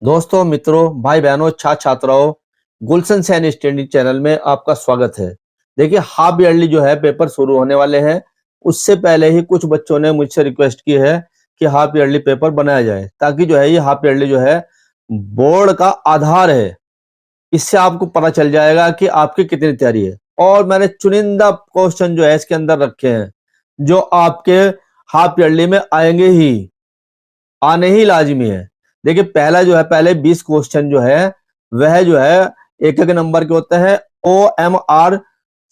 दोस्तों, मित्रों, भाई बहनों, छात्र छात्राओं, गुलशन सैन स्टडी चैनल में आपका स्वागत है। देखिए, हाफ ईयरली जो है पेपर शुरू होने वाले हैं। उससे पहले ही कुछ बच्चों ने मुझसे रिक्वेस्ट की है कि हाफ ईयरली पेपर बनाया जाए, ताकि जो है ये हाफ ईयरली जो है बोर्ड का आधार है। इससे आपको पता चल जाएगा कि आपकी कितनी तैयारी है। और मैंने चुनिंदा क्वेश्चन जो है इसके अंदर रखे हैं, जो आपके हाफ ईयरली में आएंगे ही, आने ही लाजमी है। देखिए, पहला जो है, पहले 20 क्वेश्चन जो है वह जो है एक एक नंबर के होते हैं। OMR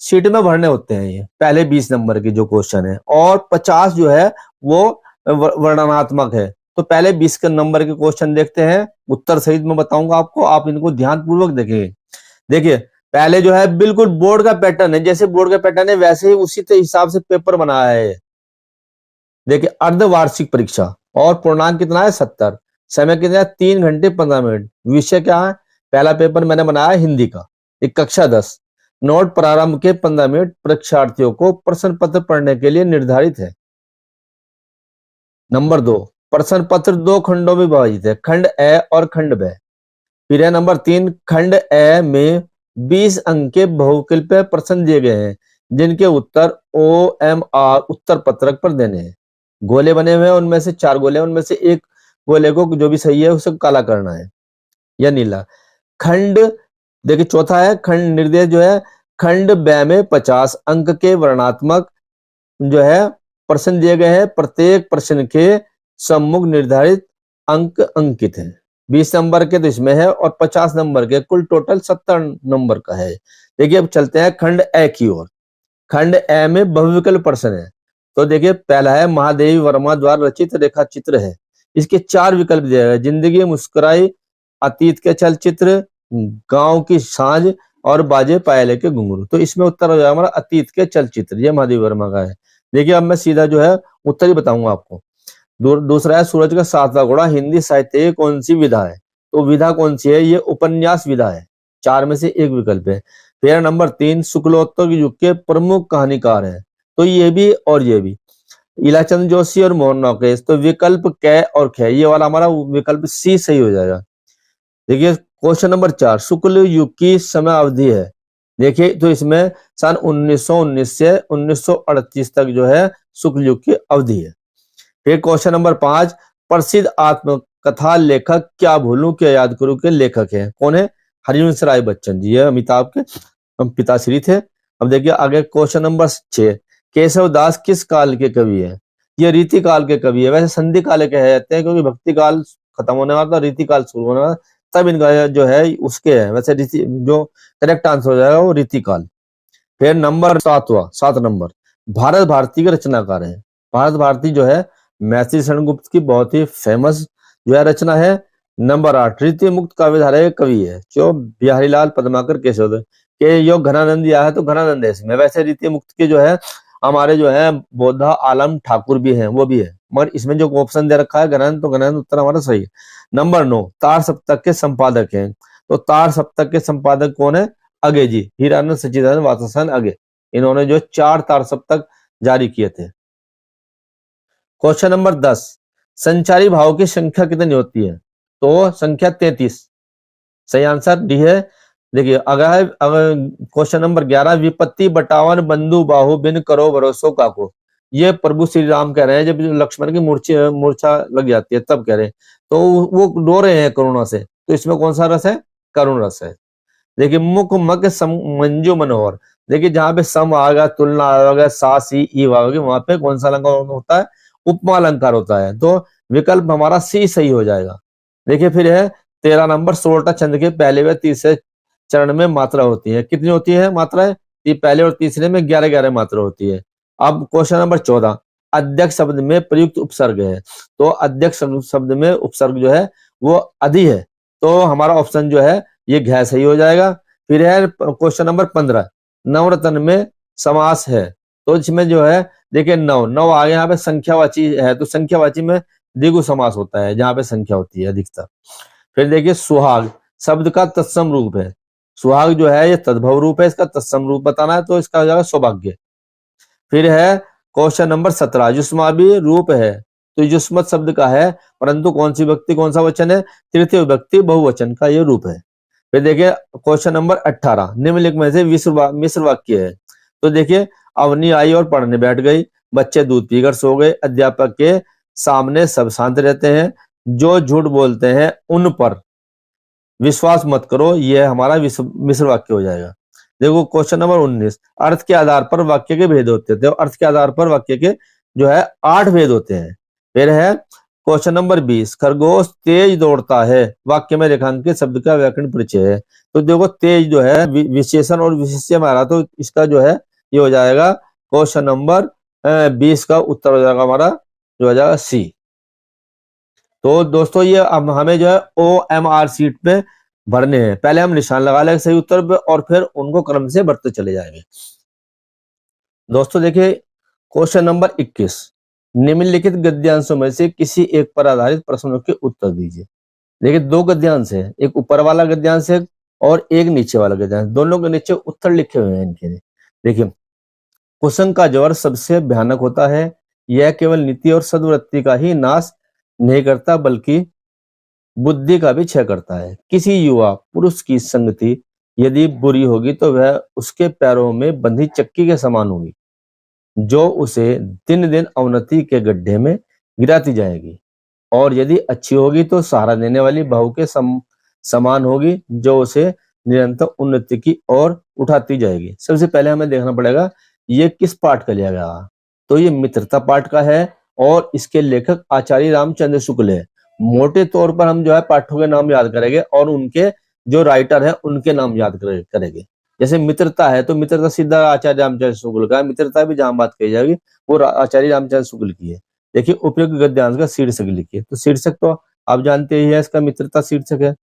शीट में भरने होते हैं ये पहले 20 नंबर के जो क्वेश्चन है, और 50 जो है वो वर्णनात्मक है। तो पहले 20 के नंबर के क्वेश्चन देखते हैं, उत्तर सहित मैं बताऊंगा आपको, आप इनको ध्यानपूर्वक देखेंगे। देखिए, पहले जो है बिल्कुल बोर्ड का पैटर्न है, जैसे बोर्ड का पैटर्न है वैसे ही उसी के हिसाब से पेपर बनाया है। देखिए, अर्धवार्षिक परीक्षा, और पूर्णांक कितना है 70। समय कितना है 3 घंटे 15 मिनट। विषय क्या है? पहला पेपर मैंने बनाया हिंदी का, एक कक्षा 10। नोट प्रारंभ के 15 मिनट परीक्षार्थियों को प्रश्न पत्र पढ़ने के लिए निर्धारित है। नंबर 2, प्रश्न पत्र 2 खंडों में विभाजित है, खंड ए और खंड ब। फिर है नंबर 3, खंड ए में 20 अंक के बहुविकल्पीय प्रश्न दिए गए हैं, जिनके उत्तर OMR उत्तर पत्रक पर देने हैं। गोले बने हुए हैं, उनमें से 4 गोले, उनमें से एक गोले को जो भी सही है उसे काला करना है या नीला। खंड, देखिए चौथा है खंड निर्देश जो है, खंड ब में 50 अंक के वर्णात्मक जो है प्रश्न दिए गए हैं। प्रत्येक प्रश्न के सम्मुख निर्धारित अंक अंकित है। 20 नंबर के तो इसमें है, और 50 नंबर के, कुल टोटल 70 नंबर का है। देखिए, अब चलते हैं खंड ए की ओर। खंड ए में बहुविकल्प प्रश्न है। तो देखिए, पहला है महादेवी वर्मा द्वारा रचित रेखा चित्र है। इसके 4 विकल्प दिए गए, जिंदगी मुस्कुराई, अतीत के चलचित्र, गांव की सांझ, और बाजे पायले के घुंघरू। तो इसमें उत्तर हो जाएगा हमारा अतीत के चलचित्र, ये महादेवी वर्मा का है। देखिए, अब मैं सीधा जो है उत्तर ही बताऊंगा आपको। दूसरा है सूरज का 7वां घोड़ा हिंदी साहित्य की कौन सी विधा है? तो विधा कौन सी है? ये उपन्यास विधा है। 4 में से एक विकल्प है। फिर नंबर 3, शुक्लोत्तर युग के प्रमुख कहानीकार हैं। तो ये भी और ये भी, इलाचंद जोशी और मोहन नवकेश। तो विकल्प क और ख, ये वाला हमारा विकल्प सी सही हो जाएगा। देखिए, क्वेश्चन नंबर 4, शुक्ल युग की समय अवधि है। देखिए, तो इसमें सन 1919 से 1938 तक जो है शुक्ल युग की अवधि है। फिर क्वेश्चन नंबर 5, प्रसिद्ध आत्मकथा लेखक क्या भूलूं क्या याद करूं के लेखक हैं? कौन है? हरिवंश राय बच्चन जी, ये अमिताभ के पिताश्री थे। अब देखिए आगे क्वेश्चन नंबर 6, केशव दास किस काल के कवि है? ये रीति काल के कवि है। वैसे संधि काल के कहते हैं, क्योंकि भक्ति काल खत्म होने वाला था, रीति काल शुरू होने वाला, तब इनका जो है उसके है। वैसे रीति जो करेक्ट आंसर हो जाएगा वो रीति काल। फिर नंबर 7 नंबर, भारत भारती के रचनाकार है। भारत भारती जो है मैथिली शरण गुप्त की बहुत ही फेमस जो है रचना है। नंबर 8, रीति मुक्त काव्यधारा के कवि है जो बिहारी लाल पद्माकर केशव के योग घनानंद दिया है। तो घनानंद है इसमें। वैसे रीति मुक्त के जो है हमारे जो है बोधा आलम ठाकुर भी हैं, वो भी है, मगर इसमें जो ऑप्शन दे रखा है घनानंद, तो घनानंद उत्तर हमारा सही है। नंबर 9, तार सप्तक के संपादक हैं। तो तार सप्तक के संपादक कौन है? अगे जी, हीरानंद सच्चिदानंद वात्स्यायन अगे। इन्होंने जो 4 तार सप्तक जारी किए थे। क्वेश्चन नंबर 10, संचारी भाव की संख्या कितनी होती है? तो संख्या 33। सही आंसर डी है। देखिए, अगर क्वेश्चन नंबर 11, विपत्ति बटावन बंधु बाहु बिन करो भरोसो काको। ये प्रभु श्री राम कह रहे हैं, जब लक्ष्मण की मूर्छा लग जाती है तब कह रहे हैं। तो वो रो रहे हैं करुणा से। तो इसमें कौन सा रस है? करुण रस है। देखिए, मुख मक मंजू मनोहर। देखिए, जहां पे सम आएगा, तुलना आएगा, सा सी ई आएगी, वहां पे कौन सा अलंकार होता है? उपमा अलंकार होता है। तो विकल्प हमारा सी सही हो जाएगा। देखिए, फिर है 13 नंबर, सोरठा छंद के पहले व तीसरे चरण में मात्रा होती है। कितनी होती है मात्राएं? ये पहले और तीसरे में 11-11 मात्रा होती है। अब क्वेश्चन नंबर 14, अध्यक्ष शब्द में प्रयुक्त उपसर्ग है। तो अध्यक्ष शब्द में उपसर्ग जो है वो अधि है। तो हमारा ऑप्शन जो है ये घ सही हो जाएगा। फिर है क्वेश्चन नंबर 15, नवरत्न में समास है। तो इसमें जो है देखिए, नौ आगे यहाँ पे संख्यावाची है, तो संख्यावाची में द्विगु समास होता है जहां पे संख्या होती है अधिकतर। फिर देखिए, सुहाग शब्द का तत्सम रूप है। सुहाग जो है ये तद्भव रूप है, इसका तत्सम रूप बताना है, तो इसका हो जाएगा सौभाग्य। फिर है क्वेश्चन नंबर 17, जुस्माबी रूप है तो युष्मत शब्द का है, परंतु कौन सी व्यक्ति कौन सा वचन है? तृतीय विभक्ति बहुवचन का ये रूप है। फिर देखिए क्वेश्चन नंबर 18, निम्नलिखित में से मिश्र वाक्य है। तो देखिए अवनी आई और पढ़ने बैठ गई, बच्चे दूध पीकर सो गए, अध्यापक के सामने सब शांत रहते हैं, जो झूठ बोलते हैं उन पर विश्वास मत करो, यह हमारा मिश्र वाक्य हो जाएगा। देखो क्वेश्चन नंबर 19, अर्थ के आधार पर वाक्य के भेद होते थे। अर्थ के आधार पर वाक्य के जो है 8 भेद होते हैं। फिर है क्वेश्चन नंबर 20, खरगोश तेज दौड़ता है, वाक्य में रेखांकित शब्द का व्याकरण परिचय है। तो देखो तेज जो है विशेषण और विशेष्य हमारा, तो इसका जो है ये हो जाएगा क्वेश्चन नंबर 20 का उत्तर हो जाएगा हमारा जो हो जाएगा सी। तो दोस्तों ये अब हमें जो है OMR सीट पे भरने हैं। पहले हम निशान लगा लेंगे सही उत्तर पे और फिर उनको क्रम से भरते चले जाएंगे। दोस्तों देखिए क्वेश्चन नंबर 21, निम्नलिखित गद्यांशों में से किसी एक पर आधारित प्रश्नों के उत्तर दीजिए। देखिए 2 गद्यांश है, एक ऊपर वाला गद्यांश है और एक नीचे वाला गद्यांश, दोनों के नीचे उत्तर लिखे हुए हैं इनके। देखिए कुसंग का ज्वर सबसे भयानक होता है, यह केवल नीति और सद्वृत्ति का ही नाश नहीं करता बल्कि बुद्धि का भी क्षय करता है। किसी युवा पुरुष की संगति यदि बुरी होगी तो वह उसके पैरों में बंधी चक्की के समान होगी, जो उसे दिन दिन अवनति के गड्ढे में गिराती जाएगी, और यदि अच्छी होगी तो सहारा देने वाली बहू के समान होगी, जो उसे निरंतर उन्नति की ओर उठाती जाएगी। सबसे पहले हमें देखना पड़ेगा ये किस पाठ का लिया गया। तो ये मित्रता पाठ का है और इसके लेखक आचार्य रामचंद्र शुक्ल है। मोटे तौर पर हम जो है पाठों के नाम याद करेंगे और उनके जो राइटर है उनके नाम याद करेंगे। जैसे मित्रता है तो मित्रता सीधा आचार्य रामचंद्र शुक्ल का है, मित्रता भी जहां बात कही जाएगी वो आचार्य रामचंद्र शुक्ल की है। देखिए उपयुक्त गद्यांश का शीर्षक लिखिए। तो शीर्षक तो आप जानते ही है, इसका मित्रता शीर्षक है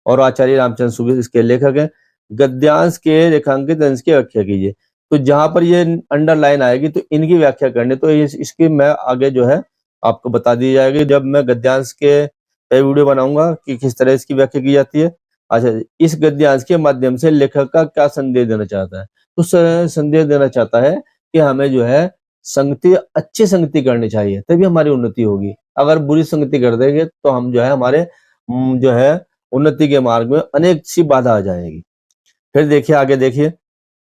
और आचार्य रामचंद्र शुक्ल इसके लेखक है। गद्यांश के रेखांकित अंश की व्याख्या कीजिए। तो जहां पर ये अंडरलाइन आएगी तो इनकी व्याख्या करनी, तो इसकी मैं आगे जो है आपको बता दी जाएगी जब मैं गद्यांश के वीडियो बनाऊंगा कि किस तरह इसकी व्याख्या की जाती है। अच्छा, इस गद्यांश के माध्यम से लेखक का क्या संदेश देना चाहता है? तो संदेश देना चाहता है कि हमें जो है संगति, अच्छी संगति करनी चाहिए, तभी हमारी उन्नति होगी। अगर बुरी संगति कर देंगे तो हम जो है हमारे जो है उन्नति के मार्ग में अनेक सी बाधा आ जाएगी। फिर देखिए आगे देखिए,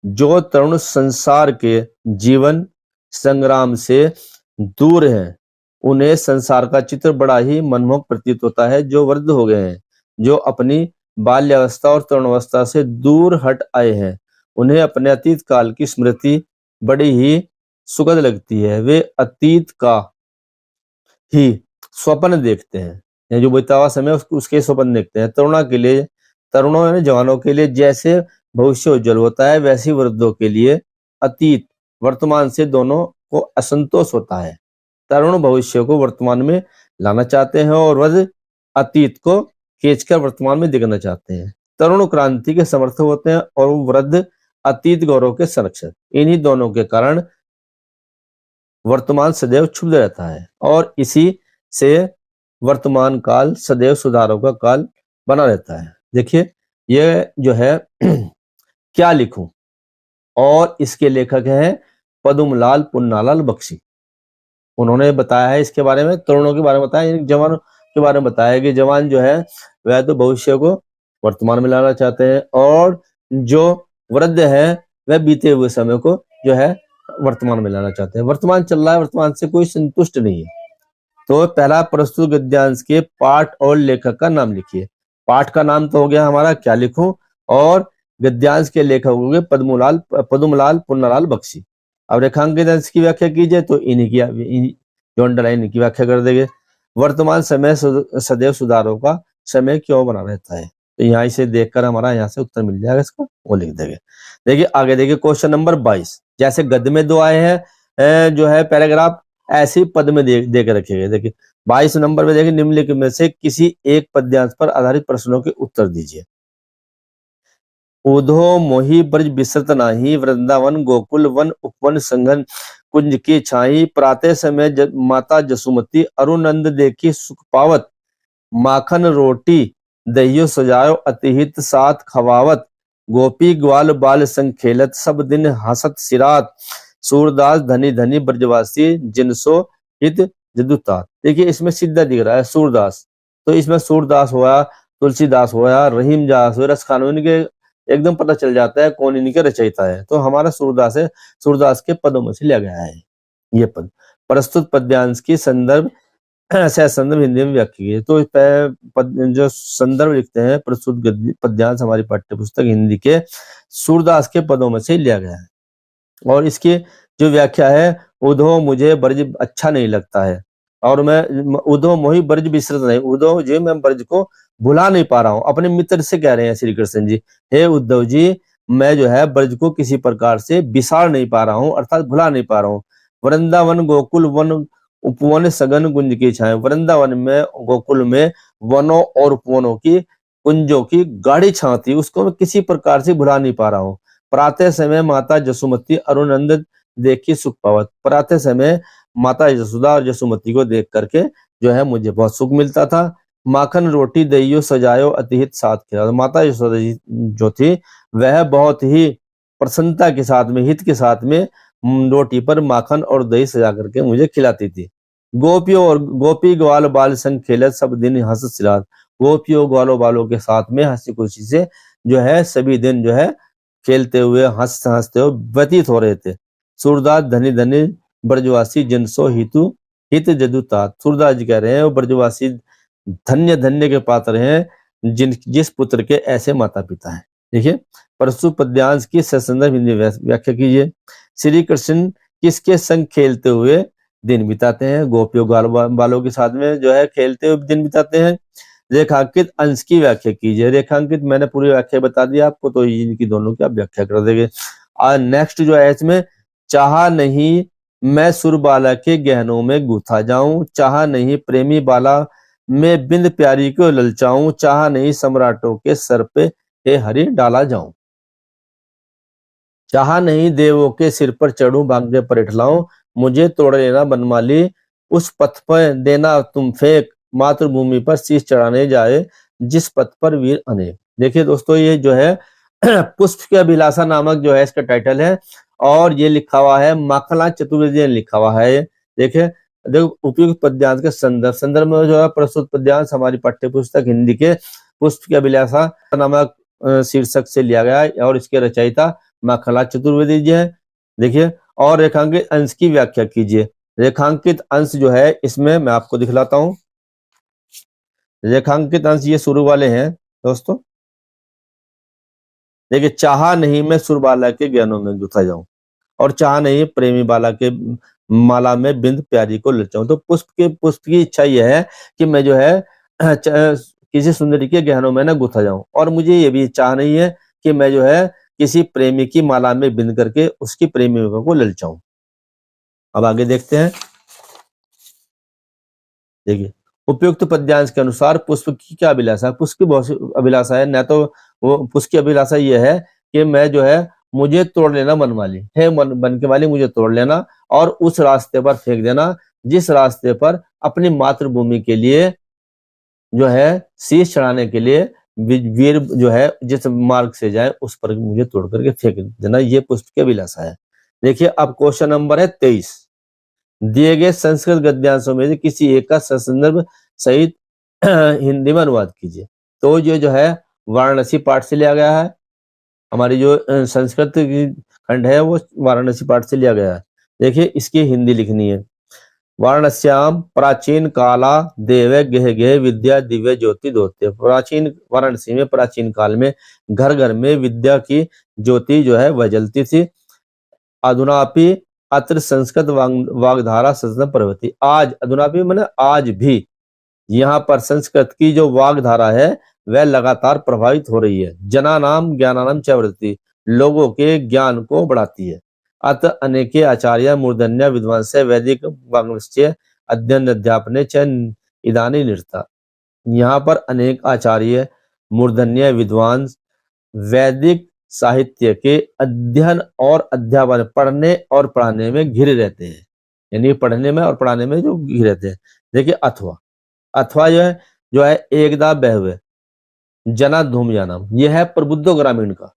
जो तरुण संसार के जीवन संग्राम से दूर हैं उन्हें संसार का चित्र बड़ा ही मनमोहक प्रतीत होता है। जो वृद्ध हो गए हैं, जो अपनी बाल्यावस्था और तरुणावस्था से दूर हट आए हैं, उन्हें अपने अतीत काल की स्मृति बड़ी ही सुखद लगती है। वे अतीत का ही स्वप्न देखते हैं, या जो बीता हुआ समय उसके स्वप्न देखते हैं। तरुणों यानी जवानों के लिए जैसे भविष्य उज्जवल होता है, वैसे वृद्धों के लिए अतीत वर्तमान से दोनों को असंतोष होता है। तरुण भविष्य को वर्तमान में लाना चाहते हैं और वृद्ध अतीत को खींचकर वर्तमान में दिखना चाहते हैं। तरुण क्रांति के समर्थक होते हैं और वृद्ध अतीत गौरव के संरक्षक। इन्हीं दोनों के कारण वर्तमान सदैव क्षुब्ध रहता है और इसी से वर्तमान काल सदैव सुधारों का काल बना रहता है। देखिए ये जो है क्या लिखूं, और इसके लेखक हैं पद्मलाल पुन्नालाल बख्शी। उन्होंने बताया है इसके बारे में, तरुणों के बारे में बताया, जवानों के बारे में बताया कि जवान जो है वह तो भविष्य को वर्तमान में लाना चाहते हैं और जो वृद्ध है वह बीते हुए समय को जो है वर्तमान में लाना चाहते हैं। वर्तमान चल रहा है, वर्तमान से कोई संतुष्ट नहीं है। तो पहला प्रस्तुत गद्यांश के पाठ और लेखक का नाम लिखिए। पाठ का नाम तो हो गया हमारा क्या लिखूं, और गद्यांश के लेखक हो गए पद्मलाल पुन्नालाल बख्शी। अब रेखांकित अंश की व्याख्या कीजिए तो इन्हीं की जो अंडरलाइन की व्याख्या कर देंगे। वर्तमान समय सदैव सुधारों का समय क्यों बना रहता है? तो यहाँ से देखकर हमारा यहाँ से उत्तर मिल जाएगा, इसका वो लिख देंगे। देखिए आगे देखिए क्वेश्चन नंबर 22, जैसे गद्य में 2 आए हैं जो है पैराग्राफ, ऐसे ही पद में दे के रखे गए। देखिए 22 नंबर में देखिए, निम्नलिखित में से किसी एक पद्यांश पर आधारित प्रश्नों के उत्तर दीजिए। उधो मोहि ब्रज बिसरत नाही, वृंदावन गोकुल वन उपवन संघन कुंज की छाई। प्रातः समय माता जसुमती, अरुनंद देखी सुख पावत। माखन रोटी दहियो सजायो, अतिहित साथ खवावत। गोपी ग्वाल बाल संग खेलत, सब दिन हंसत सिरात। सूरदास धनी धनी ब्रजवासी, जिनसो हित जदुतात। देखिए इसमें सीधा दिख रहा है सूरदास, तो इसमें सूरदास हुआ, तुलसीदास हुआ, रहीम दास हुआ, रस खान, इनके एकदम पता चल जाता है कौन इनके रचयिता है। तो हमारा सूरदास है, सूरदास के पदों में से लिया गया है ये पद। प्रस्तुत पद्यांश की संदर्भ ऐसा संदर्भ हिंदी में व्याख्या की है। तो जो संदर्भ लिखते हैं प्रस्तुत पद्यांश हमारी पाठ्य पुस्तक हिंदी के सूरदास के पदों में से लिया गया है। और इसकी जो व्याख्या है, उधो मुझे ब्रज अच्छा नहीं लगता है, और मैं उधो मोहि ब्रज विसरत नहीं, उधो जी मैं ब्रज को भुला नहीं पा रहा हूँ। अपने मित्र से कह रहे हैं श्री कृष्ण जी, हे उद्धव जी, मैं जो है ब्रज को किसी प्रकार से विसार नहीं पा रहा हूँ, अर्थात भुला नहीं पा रहा हूँ। वृंदावन गोकुल वन उपवन सघन कुंज की छाए, वृंदावन में गोकुल में वनों और उपवनों की कुंजों की गाढ़ी छां थी, उसको मैं किसी प्रकार से भुला नहीं पा रहा हूँ। प्रातः समय माता जसुमती अरुणनंद देखी सुख पावत, प्रातः समय माता यशोदा और जसुमती को देख करके जो है मुझे बहुत सुख मिलता था। माखन रोटी दहियो सजायो अतिहित साथ खिला, माता यशोदा जी जो थी वह बहुत ही प्रसन्नता के साथ में, हित के साथ में रोटी पर माखन और दही सजा करके मुझे खिलाती थी। गोपियों और गोपी ग्वाल बाल संग खेलत सब दिन हंस सिलात, गोपियों ग्वालों बालों के साथ में हंसी खुशी से जो है सभी दिन जो है खेलते हुए हंसते हुए व्यतीत हो रहे थे। सूरदास धनी धनी ब्रजवासी जनसो हितु हित जदुतात, सूरदास जी कह रहे हैं वो ब्रजवासी धन्य धन्य के पात्र हैं जिस पुत्र के ऐसे माता पिता हैं। देखिए प्रस्तुत पद्यांश की ससंदर्भ हिंदी व्याख्या कीजिए। श्री कृष्ण किसके संग खेलते हुए दिन बिताते हैं? गोपियों बालों के साथ में जो है खेलते हुए दिन बिताते हैं। रेखांकित अंश की व्याख्या कीजिए। रेखांकित मैंने पूरी व्याख्या बता दी आपको, तो इनकी दोनों की आप व्याख्या कर देंगे। और नेक्स्ट जो है इसमें, चाहा नहीं मैं सुर बाला के गहनों में गूथा जाऊं, चाहा नहीं प्रेमी बाला में बिंद प्यारी को ललचाऊं, चाहा नहीं सम्राटों के सर पे हे हरि डाला जाऊं, चाहा नहीं देवों के सिर पर चढ़ूं भाग्य पर इठलाऊं, मुझे तोड़ लेना बनमाली उस पथ पर देना तुम फेंक, मातृभूमि पर शीश चढ़ाने जाए जिस पथ पर वीर अनेक। देखिए दोस्तों ये जो है पुष्प की अभिलाषा नामक जो है इसका टाइटल है, और ये लिखा हुआ है माखनलाल चतुर्वेदी ने लिखा हुआ है। देखिए देखो उपयुक्त पद्यांश के संदर्भ में जो है प्रस्तुत पद्यांश हमारी पाठ्य पुस्तक हिंदी के पुष्प की अभिलाषा नामक शीर्षक से लिया गया है, और इसके रचयिता माखनलाल चतुर्वेदी जी है। देखिए और रेखांकित अंश की व्याख्या कीजिए। रेखांकित अंश जो है इसमें मैं आपको दिखलाता हूं। रेखांकित अंश ये शुरू वाले हैं दोस्तों। देखिए चाहा नहीं मैं सुरबाला के ज्ञानों में गुथा जाऊं, और चाहा नहीं प्रेमी बाला के माला में बिंद प्यारी को ललचाऊं। तो पुष्प की इच्छा यह है कि मैं जो है किसी सुंदरी के गहनों में ना गुथा जाऊं, और मुझे ये भी चाह नहीं है कि मैं जो है किसी प्रेमी की माला में बिंद करके उसकी प्रेमिका को ललचाऊं। अब आगे देखते हैं। देखिए उपयुक्त पद्यांश के अनुसार पुष्प की क्या अभिलाषा? पुष्प की बहुत सी अभिलाषा है। न तो वो पुष्प की अभिलाषा ये है कि मैं जो है मुझे तोड़ लेना मनमाली है, बन के वाली मुझे तोड़ लेना और उस रास्ते पर फेंक देना जिस रास्ते पर अपनी मातृभूमि के लिए जो है शीश चढ़ाने के लिए वीर जो है जिस मार्ग से जाए उस पर मुझे तोड़ करके फेंक देना, ये पुष्प की अभिलाषा है। देखिए अब क्वेश्चन नंबर है 23। दिए गए संस्कृत गद्यांशों में से किसी एक का संदर्भ सहित हिंदी में अनुवाद कीजिए। तो ये जो है वाराणसी पाठ से लिया गया है। हमारी जो संस्कृत की खंड है वो वाराणसी पाठ से लिया गया है। देखिए इसकी हिंदी लिखनी है। वाराणस्याम प्राचीन काला देव गेह गेह विद्या दिव्य ज्योति दोत्य। प्राचीन वाराणसी में प्राचीन काल में घर घर में विद्या की ज्योति जो है वह जलती थी। अधुनापि अत्र संस्कृत वाग्धारा सदन प्रवृत्ति। आज अधुनापि मैंने आज भी यहाँ पर संस्कृत की जो वाग्धारा है वह लगातार प्रभावित हो रही है। जनानाम ज्ञानानाम च वृत्ति, लोगों के ज्ञान को बढ़ाती है। अत अनेके आचार्य मूर्धन्य विद्वांस वैदिक वांग्मस्य अध्ययन अध्यापने च इदानी निरता। यहाँ पर अनेक आचार्य मूर्धन्य विद्वांस वैदिक साहित्य के अध्ययन और अध्यापन, पढ़ने और पढ़ाने में घिरे रहते हैं। यानी पढ़ने में और पढ़ाने में जो घिरे रहते हैं। देखिए अथवा जो है एकदा बहवे जना धूमयानम, यह है प्रबुद्धो ग्रामीण का।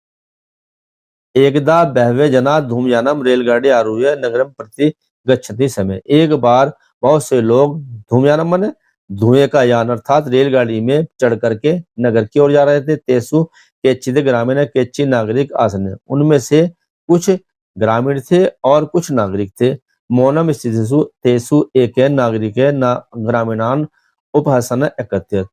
एकदा बहवे जना धूमयानम, रेलगाड़ी आरूह्य नगरम प्रति गच्छति समय, एक बार बहुत से लोग धूमयानम माने धुएं का यान अर्थात रेलगाड़ी में चढ़ करके नगर की ओर जा रहे थे। तेसु केचित ग्रामीण केची नागरिक आसन, उनमें से कुछ ग्रामीण थे और कुछ नागरिक थे। मौनम स्थितिषु तेसु एक नागरिक ना ग्रामीणान उपहसन एकत्रित,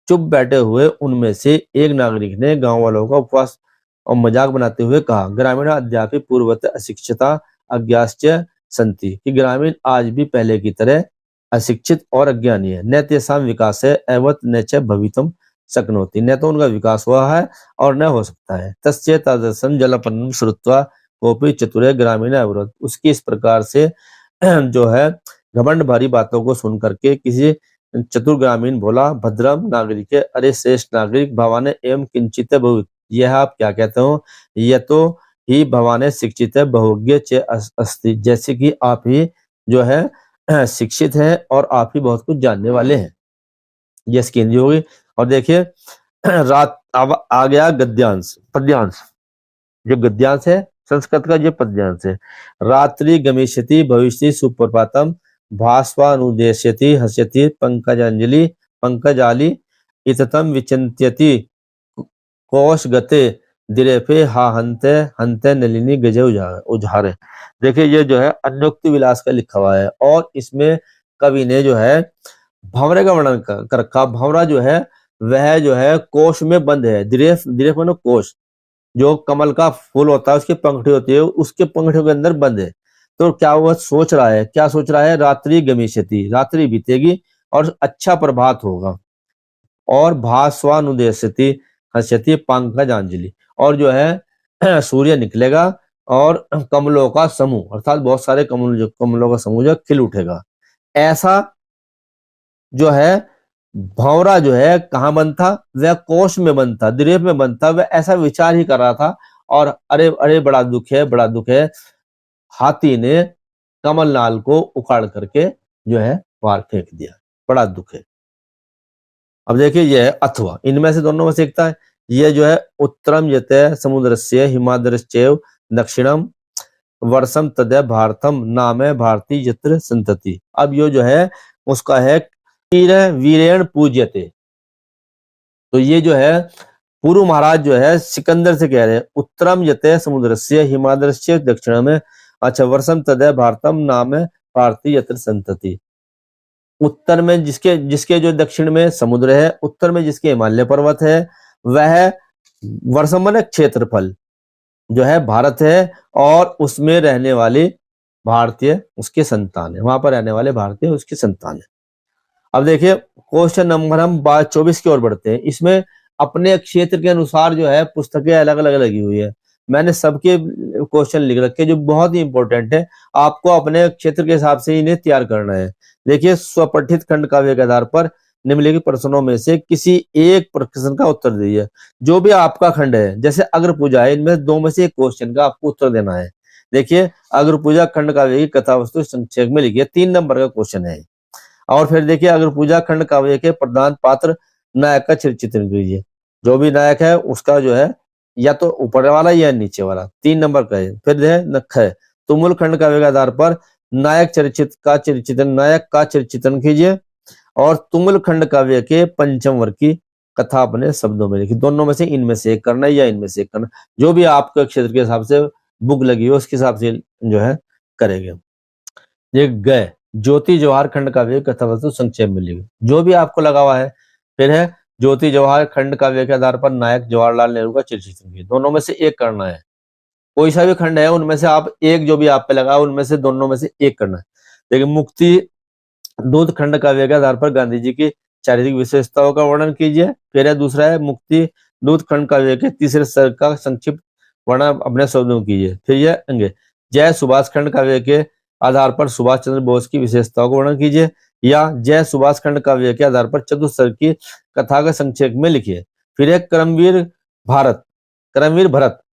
चुप बैठे हुए उनमें से एक नागरिक ने गांव वालों का उपवास और मजाक बनाते हुए कहा, ग्रामीण अद्यापि पूर्वत अशिक्षिता अज्ञाश्च संति, कि ग्रामीण आज भी पहले की तरह अशिक्षित और अज्ञानी है। न तेषां विकास है एवं न च भवितुम शक्नोति, न तो उनका विकास हुआ है और न हो सकता है। तस्य तादृशं जलपन्नं श्रुत्वा कोपि चतुर ग्रामीण अवरोध, उसकी इस प्रकार से जो है घमंड भरी बातों को सुन करके किसी चतुर ग्रामीण बोला, भद्रम नागरिक, अरे श्रेष्ठ नागरिक, भवाने एवं किंचित बहु, यह आप क्या कहते हो, यह तो ही भवाने शिक्षित है बहुज्ञ चे अस्ति, जैसे कि आप ही जो है शिक्षित हैं और आप ही बहुत कुछ जानने वाले हैं। ये इसकी हिंदी होगी। और देखिए रात अब आ गया गद्यांश पद्यांश, जो गद्यांश है संस्कृत का जो पद्यांश है। रात्रि गमिष्यति भविष्यति सुप्रभातम भास्वानुदेश्यति हस्यति पंकजांजलि पंकजाली इततम विचिन्त्यति कोश गते दिरेफे हा हंते हंते नलिनी गजे उजारे। देखिए ये जो है अन्योक्ति विलास का लिखा हुआ है और इसमें कवि ने जो है भंवरे का वर्णन कर रखा। भंवरा जो है वह जो है कोश में बंद है। दिरेफ दिरेफ मानो कोश, जो कमल का फूल होता है उसकी पंखड़ी होती है, उसके पंखड़ियों के अंदर बंद है। तो क्या वह सोच रहा है, क्या सोच रहा है, रात्रि गमिष्यति, रात्रि बीतेगी और अच्छा प्रभात होगा, और भास्वानुदेश्यति हस्यति पंकजांजलि, और जो है सूर्य निकलेगा और कमलों का समूह अर्थात बहुत सारे कमलों का समूह जो खिल उठेगा। ऐसा जो है भंवरा जो है कहाँ बंद था, वह कोश में बंद था, द्रेफ में बंद था। वह ऐसा विचार ही कर रहा था और अरे अरे बड़ा दुख है, बड़ा दुख है। हाथी ने कमलनाल को उखाड़ करके जो है बाहर फेंक दिया, बड़ा दुख है। अब देखिए यह है अथवा, इनमें से दोनों में से एकता है। यह जो है उत्तरम यते समुद्रस्य हिमाद्रश्चैव दक्षिणम वर्षम तदय भारतम नामे भारती यत्र संतति। अब ये जो है उसका है वीरेण पूज्यते। तो ये जो है पुरु महाराज जो है सिकंदर से कह रहे हैं, उत्तरम यते समुद्रस्य हिमाद्रस्य दक्षिण में, अच्छा वर्षम तदय भारतम नाम है भारती यत्र संतति। उत्तर में जिसके जिसके जो दक्षिण में समुद्र है, उत्तर में जिसके हिमालय पर्वत है, वह वर्षम माने क्षेत्रफल जो है भारत है और उसमें रहने वाले भारतीय उसके संतान है, वहां पर रहने वाले भारतीय उसके संतान है। अब देखिए क्वेश्चन नंबर हम 24 की ओर बढ़ते हैं। इसमें अपने क्षेत्र के अनुसार जो है पुस्तकें अलग अलग लगी हुई है। मैंने सबके क्वेश्चन लिख रखे जो बहुत ही इंपॉर्टेंट है, आपको अपने क्षेत्र के हिसाब से इन्हें तैयार करना है। देखिए स्वपठित खंड काव्य के आधार पर निम्नलिखित प्रश्नों में से किसी एक प्रश्न का उत्तर दीजिए। जो भी आपका खंड है, जैसे अग्र पूजा है, इनमें दो में से एक क्वेश्चन का आपको उत्तर देना है। देखिए अग्र पूजा खंड काव्य की कथा वस्तु संक्षेप में लिखिए, 3 नंबर का क्वेश्चन है। और फिर देखिए अग्र पूजा खंड काव्य के प्रधान पात्र नायक का चित्रण कीजिए। जो भी नायक है उसका जो है या तो ऊपर वाला या नीचे वाला, 3 नंबर का है। फिर है नख है, तुमुल खंड काव्य के आधार पर नायक का चित्रण कीजिए और तुमुल खंड काव्य के पंचम वर्ग की कथा अपने शब्दों में लिखिए। दोनों में से इनमें से एक करना है या इनमें से एक करना, जो भी आपके क्षेत्र के हिसाब से बुक लगी हो उसके हिसाब से जो है करेंगे। ये गए ज्योति जवाहर खंड काव्य कथा वस्तु संक्षेप में लिखिए, जो भी आपको लगा हुआ है। फिर है ज्योति जवाहर खंड काव्य के आधार पर नायक जवाहरलाल नेहरू का चित्रण कीजिए। दोनों में से एक करना है, कोई सा भी खंड है उनमें से आप एक जो भी आप पे लगा उनमें से दोनों में से एक करना है। देखिए मुक्ति दूत खंड काव्य के आधार पर गांधी जी की चारित्रिक विशेषताओं का वर्णन कीजिए। फिर है दूसरा है मुक्ति दूत खंड काव्य के तीसरे सर्ग का संक्षिप्त वर्णन अपने शब्दों में कीजिए। फिर यह अंगे जय सुभाष खंड काव्य के आधार पर सुभाष चंद्र बोस की विशेषताओं का वर्णन कीजिए, या जय सुभाष खंड काव्य के आधार पर चतुस्सर्ग की कथा का संक्षेप में लिखिए। फिर है करमवीर भरत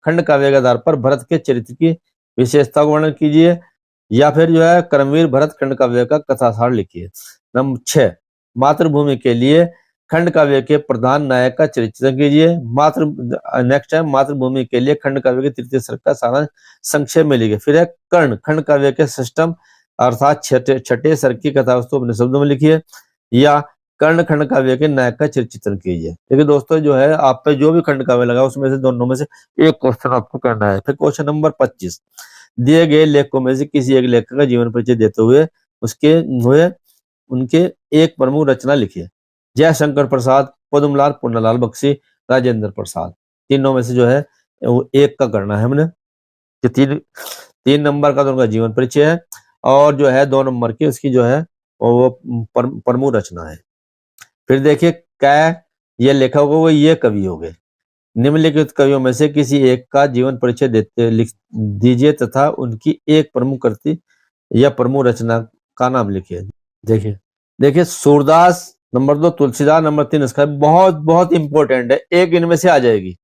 खंड काव्य के आधार पर भरत के चरित्र की विशेषता का वर्णन कीजिए, या फिर जो है करमवीर भरत खंड काव्य का कथासार लिखिए। नंबर 6 मातृभूमि के लिए खंड काव्य के प्रधान नायक का चरित्र कीजिए। नेक्स्ट है मातृभूमि के लिए खंड काव्य के तृतीय सर्ग का सारांश संक्षेप में लिखिए। फिर है कर्ण खंड काव्य के षष्ठम अर्थात छठे सर्ग की कथा वस्तु अपने शब्दों में लिखिए, या कर्ण खंड काव्य के नायक का चित्रण कीजिए। देखिए दोस्तों, जो है आप पे जो भी खंड काव्य लगा उसमें से दोनों में से एक क्वेश्चन आपको करना है। फिर क्वेश्चन नंबर 25, दिए गए लेखकों में से किसी एक लेखक का जीवन परिचय देते हुए उनके एक प्रमुख रचना लिखिए। जयशंकर प्रसाद, पद्मलाल, पुन्नालाल बख्शी, राजेंद्र प्रसाद, तीनों में से जो है वो एक का करना है हमने। कि तीन नंबर का तो उनका जीवन परिचय है, और जो है 2 नंबर की उसकी जो है वो प्रमुख रचना है। फिर देखिए, क्या ये लेखक हो गए, ये कवि हो गए। निम्नलिखित कवियों में से किसी एक का जीवन परिचय लिख दीजिए तथा उनकी एक प्रमुख कृति या प्रमुख रचना का नाम लिखिए। देखिए देखिए सूरदास नंबर 2, तुलसीदास नंबर 3, इसका बहुत बहुत इंपॉर्टेंट है, एक इनमें से आ जाएगी।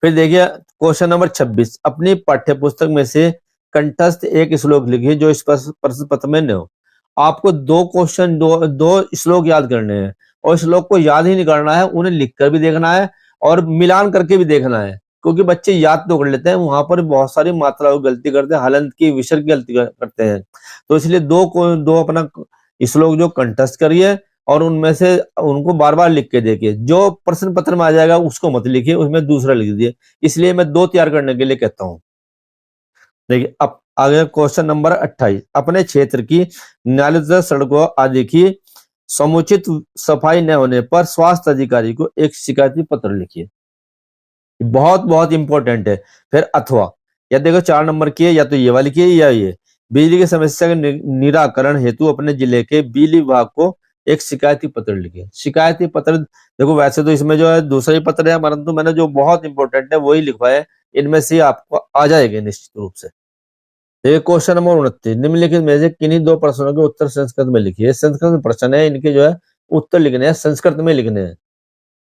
फिर देखिए क्वेश्चन नंबर 26, अपनी पाठ्य पुस्तक में से कंठस्थ एक श्लोक लिखिए जो इस प्रश्न पत्र में न हो। आपको दो श्लोक याद करने हैं, और श्लोक को याद ही नहीं करना है, उन्हें लिखकर भी देखना है और मिलान करके भी देखना है, क्योंकि बच्चे याद तो कर लेते हैं, वहां पर बहुत सारी मात्राओं की गलती करते हैं, हलंत की, विसर्ग की गलती करते हैं। तो इसलिए दो अपना श्लोक जो कंठस्थ करिए और उनमें से उनको बार बार लिख के देखिए। जो प्रश्न पत्र में आ जाएगा उसको मत लिखिए, उसमें दूसरा लिख दिए। इसलिए मैं 2 तैयार करने के लिए कहता हूं। देखिए अब आगे क्वेश्चन नंबर 28, अपने क्षेत्र की नालीदार सड़कों आदि की समुचित सफाई न होने पर स्वास्थ्य अधिकारी को एक शिकायती पत्र लिखिए। बहुत बहुत इंपॉर्टेंट है। फिर अथवा, या देखो 4 नंबर की है, या तो ये वाली की है या ये। बिजली की समस्या के निराकरण हेतु अपने जिले के बिजली विभाग को एक शिकायती पत्र लिखिए। शिकायती पत्र देखो, वैसे तो इसमें जो है दूसरा ही पत्र है, परंतु मैंने जो बहुत इंपॉर्टेंट है वही लिखवाया, इनमें से आपको आ जाएगा निश्चित रूप से। देखिए क्वेश्चन नंबर 29, निम्नलिखित में से किन्हीं 2 प्रश्नों के उत्तर संस्कृत में लिखिए। संस्कृत में प्रश्न है, इनके जो है उत्तर लिखने हैं, संस्कृत में लिखने हैं।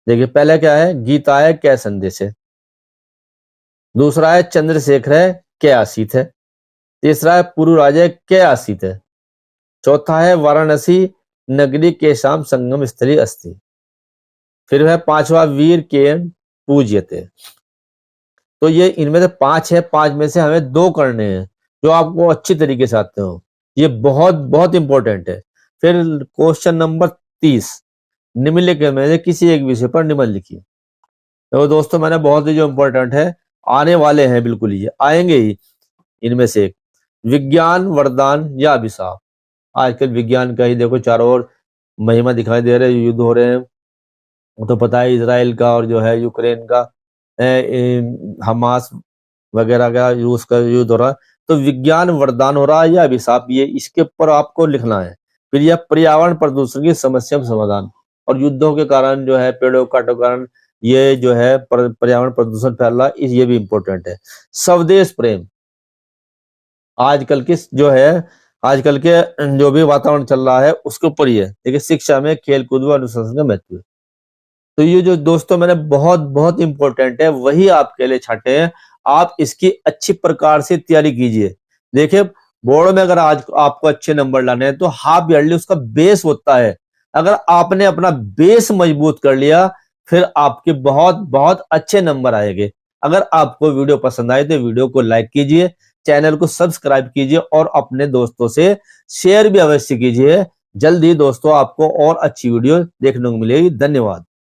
देखिए पहला क्या है, गीताय क्या संदेश है। दूसरा है चंद्रशेखर है क्या आसित है। तीसरा है पुरुराज है क्या आसित है। चौथा है वाराणसी नगरी के शाम संगम स्थली अस्थि। फिर है 5वां वीर के पूज्यते। तो ये इनमें से 5 है, 5 में से हमें 2 करने हैं जो आपको अच्छी तरीके से आते हो। ये बहुत बहुत इंपॉर्टेंट है। फिर क्वेश्चन नंबर 30, निम्नलिखित में से किसी एक विषय पर निबंध लिखिए। तो दोस्तों मैंने बहुत ही जो इंपॉर्टेंट है आने वाले हैं, बिल्कुल ये आएंगे ही। इनमें से एक, विज्ञान वरदान या अभिशाप। आजकल विज्ञान का ही देखो चारों ओर महिमा दिखाई दे रहे, युद्ध हो रहे हैं। तो पता है इजराइल का और जो है यूक्रेन का, हमास वगैरह का, रूस का युद्ध हो रहा है। तो विज्ञान वरदान हो रहा है या अभिशाप, ये इसके ऊपर आपको लिखना है। फिर यह पर्यावरण प्रदूषण की समस्या में समाधान, और युद्धों के कारण जो है पेड़ों काटों के कारण ये जो है पर्यावरण प्रदूषण फैल रहा है, ये भी इंपॉर्टेंट है। स्वदेश प्रेम, आजकल के जो है आजकल के जो भी वातावरण चल रहा है उसके ऊपर ही है। देखिए शिक्षा में खेल कूद व अनुशासन का महत्व। तो ये जो दोस्तों मैंने बहुत बहुत इंपॉर्टेंट है वही आपके लिए छाटे हैं। आप इसकी अच्छी प्रकार से तैयारी कीजिए। देखिए बोर्ड में अगर आज आपको अच्छे नंबर लाने हैं तो हाफ ईयरली उसका बेस होता है। अगर आपने अपना बेस मजबूत कर लिया फिर आपके बहुत बहुत अच्छे नंबर आएंगे। अगर आपको वीडियो पसंद आए तो वीडियो को लाइक कीजिए, चैनल को सब्सक्राइब कीजिए और अपने दोस्तों से शेयर भी अवश्य कीजिए। जल्द ही दोस्तों आपको और अच्छी वीडियो देखने को मिलेगी। धन्यवाद।